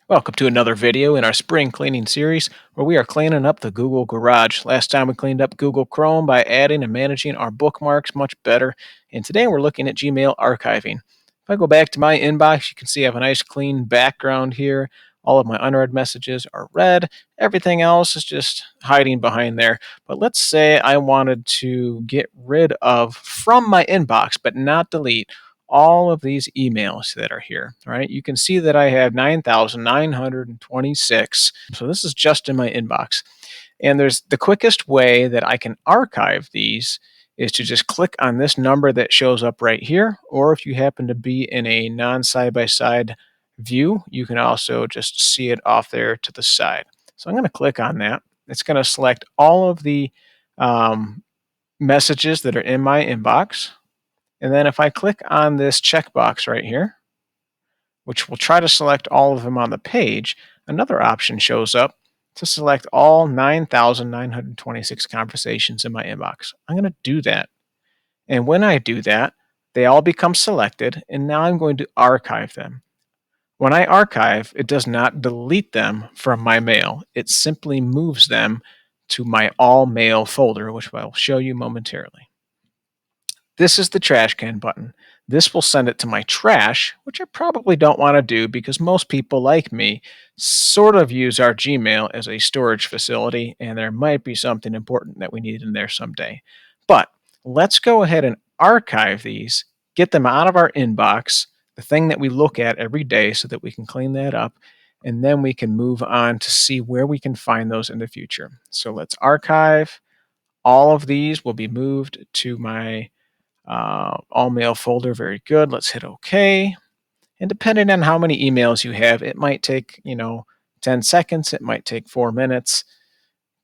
Welcome to another video in our spring cleaning series where we are cleaning up the Google Garage. Last time we cleaned up Google Chrome by adding and managing our bookmarks much better, and today we're looking at Gmail archiving. If I go back to my inbox, you can see I have a nice clean background here. All of my unread messages are red. Everything else is just hiding behind there. But let's say I wanted to get rid of from my inbox, but not delete all of these emails that are here, right? You can see that I have 9,926. So this is just in my inbox. And there's the quickest way that I can archive these is to just click on this number that shows up right here. Or if you happen to be in a non side by side view, you can also just see it off there to the side. So I'm going to click on that. It's going to select all of the messages that are in my inbox. And then if I click on this checkbox right here, which will try to select all of them on the page, another option shows up to select all 9,926 conversations in my inbox. I'm going to do that. And when I do that, they all become selected, and now I'm going to archive them. When I archive, it does not delete them from my mail. It simply moves them to my all mail folder, which I'll show you momentarily. This is the trash can button. This will send it to my trash, which I probably don't want to do because most people like me sort of use our Gmail as a storage facility, and there might be something important that we need in there someday. But let's go ahead and archive these, get them out of our inbox, the thing that we look at every day so that we can clean that up, and then we can move on to see where we can find those in the future. So let's archive. All of these will be moved to my all mail folder. Very good. Let's hit OK. And depending on how many emails you have, it might take, 10 seconds. It might take 4 minutes.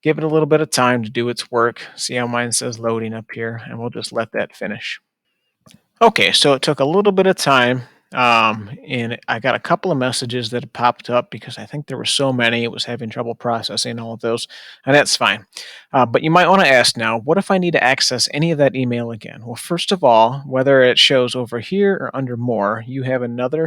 Give it a little bit of time to do its work. See how mine says loading up here, and we'll just let that finish. Okay, so it took a little bit of time, and I got a couple of messages that had popped up because I think there were so many, it was having trouble processing all of those, and that's fine. But you might want to ask now, what if I need to access any of that email again? Well, first of all, whether it shows over here or under More, you have another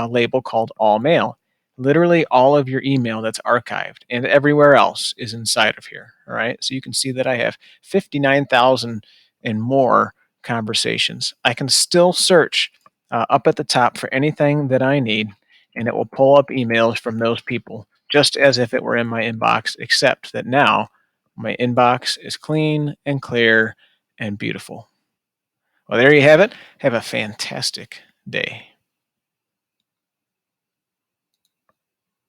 label called All Mail. Literally all of your email that's archived and everywhere else is inside of here. All right, so you can see that I have 59,000 and more conversations. I can still search up at the top for anything that I need, and it will pull up emails from those people just as if it were in my inbox, except that now my inbox is clean and clear and beautiful. Well, there you have it. Have a fantastic day.